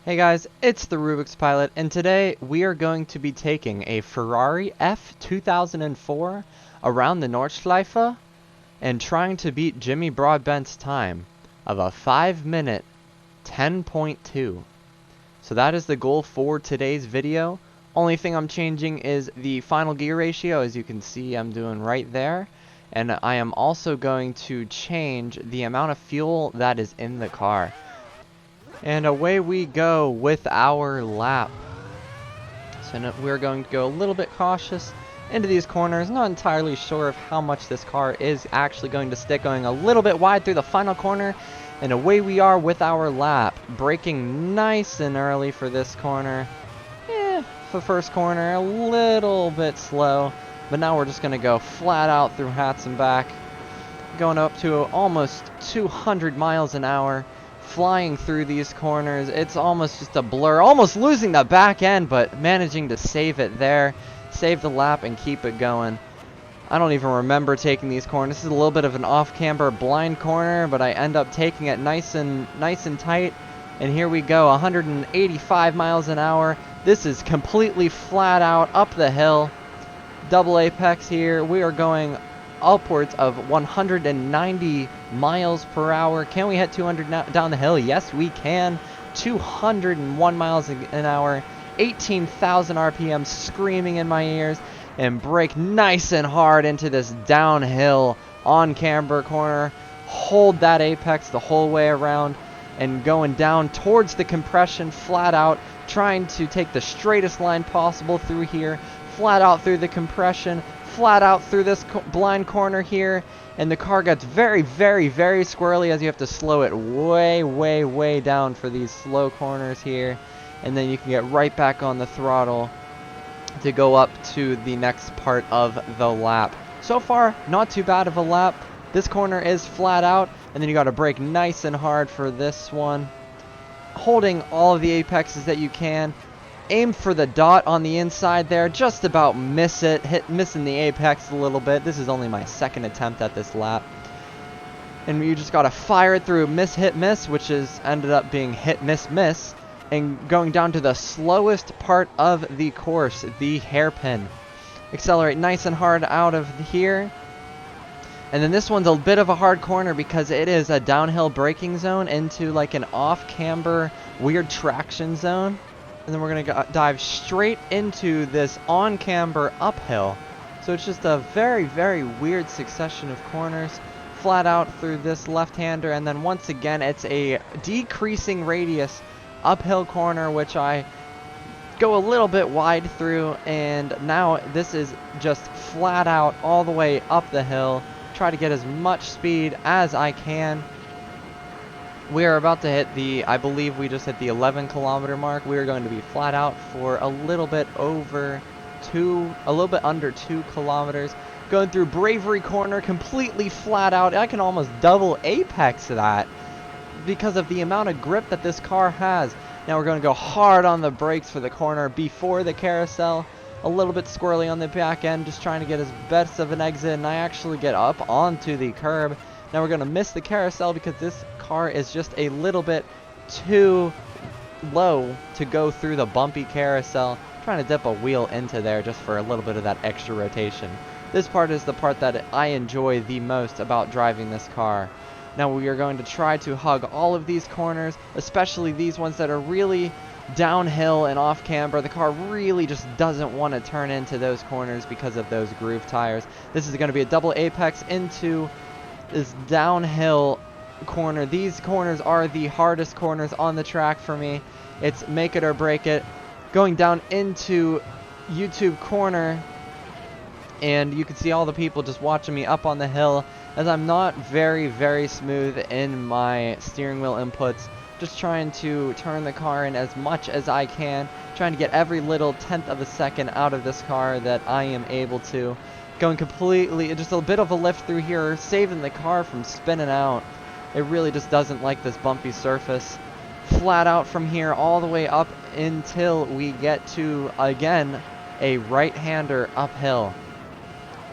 Hey guys, it's the Rubik's Pilot, and today we are going to be taking a Ferrari F2004 around the Nordschleife and trying to beat Jimmy Broadbent's time of a 5-minute 10.2. So that is the goal for today's video. Only thing I'm changing is the final gear ratio, as you can see I'm doing right there. And I am also going to change the amount of fuel that is in the car. And away we go with our lap. So we're going to go a little bit cautious into these corners. Not entirely sure of how much this car is actually going to stick. Going a little bit wide through the final corner. And away we are with our lap. Braking nice and early for this corner. For the first corner, a little bit slow. But now we're just going to go flat out through hats and back. Going up to almost 200 miles an hour. Flying through these corners. It's almost just a blur. Almost losing the back end, but managing to save it there. Save the lap and keep it going. I don't even remember taking these corners. This is a little bit of an off-camber blind corner, but I end up taking it nice and tight. And here we go, 185 miles an hour. This is completely flat out up the hill. Double apex here. We are going upwards of 190 miles per hour. Can we hit 200 down the hill? Yes, we can. 201 miles an hour, 18,000 RPM screaming in my ears, and brake nice and hard into this downhill on camber corner. Hold that apex the whole way around and going down towards the compression flat out, trying to take the straightest line possible through here, flat out through the compression, flat out through this blind corner here, and the car gets very squirrely as you have to slow it way down for these slow corners here, and then you can get right back on the throttle to go up to the next part of the lap. So far, not too bad of a lap. This corner is flat out, and then you got to brake nice and hard for this one, holding all of the apexes that you can. Aim for the dot on the inside there, just about miss it, missing the apex a little bit. This is only my second attempt at this lap. And you just gotta fire it through miss, hit, miss, which is ended up being hit, miss, miss. And going down to the slowest part of the course, the hairpin. Accelerate nice and hard out of here. And then this one's a bit of a hard corner because it is a downhill braking zone into like an off-camber weird traction zone. And then we're going to dive straight into this on-camber uphill. So it's just a very weird succession of corners. Flat out through this left-hander. And then once again, it's a decreasing radius uphill corner, which I go a little bit wide through. And now this is just flat out all the way up the hill. Try to get as much speed as I can. We are about to hit the, I believe we just hit the 11-kilometer mark. We are going to be flat out for a little bit under 2 kilometers. Going through Bravery Corner, completely flat out. I can almost double apex that because of the amount of grip that this car has. Now we're going to go hard on the brakes for the corner before the carousel. A little bit squirrely on the back end, just trying to get as best of an exit, and I actually get up onto the curb. Now we're going to miss the carousel because this car is just a little bit too low to go through the bumpy carousel. Trying to dip a wheel into there just for a little bit of that extra rotation. This part is the part that I enjoy the most about driving this car. Now we are going to try to hug all of these corners, especially these ones that are really downhill and off camber. The car really just doesn't want to turn into those corners because of those groove tires. This is going to be a double apex into this downhill corner. These corners are the hardest corners on the track for me. It's make it or break it. Going down into YouTube corner, and you can see all the people just watching me up on the hill as I'm not very smooth in my steering wheel inputs. Just trying to turn the car in as much as I can, trying to get every little tenth of a second out of this car that I am able to. Going completely, just a bit of a lift through here, saving the car from spinning out. It really just doesn't like this bumpy surface. Flat out from here all the way up until we get to, again, a right-hander uphill.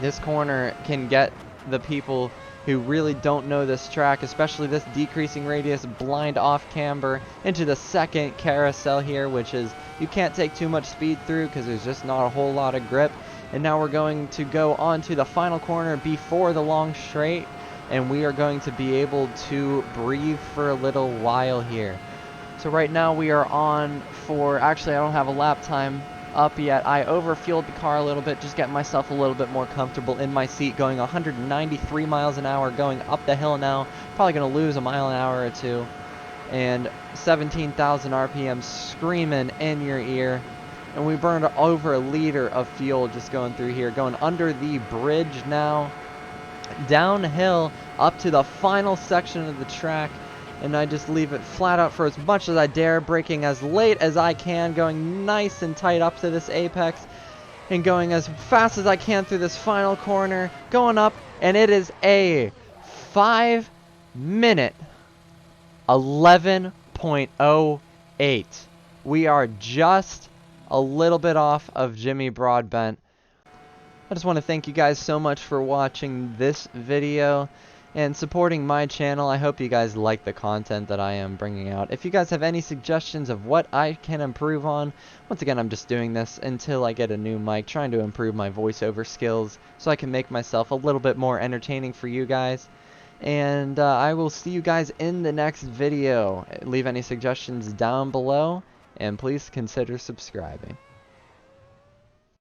This corner can get the people who really don't know this track, especially this decreasing radius blind off camber into the second carousel here, which is, you can't take too much speed through because there's just not a whole lot of grip. And now we're going to go on to the final corner before the long straight, and we are going to be able to breathe for a little while here. So right now we are on for, actually I don't have a lap time up yet. I overfueled the car a little bit, just getting myself a little bit more comfortable in my seat, going 193 miles an hour, going up the hill now. Probably going to lose a mile an hour or two. And 17,000 RPM screaming in your ear. And we burned over a liter of fuel just going through here, going under the bridge now, downhill up to the final section of the track. And I just leave it flat out for as much as I dare, braking as late as I can, going nice and tight up to this apex, and going as fast as I can through this final corner, going up, and it is a 5-minute 11.08. We are just a little bit off of Jimmy Broadbent. I just want to thank you guys so much for watching this video and supporting my channel. I hope you guys like the content that I am bringing out. If you guys have any suggestions of what I can improve on, once again, I'm just doing this until I get a new mic, trying to improve my voiceover skills so I can make myself a little bit more entertaining for you guys. And I will see you guys in the next video. Leave any suggestions down below, and please consider subscribing.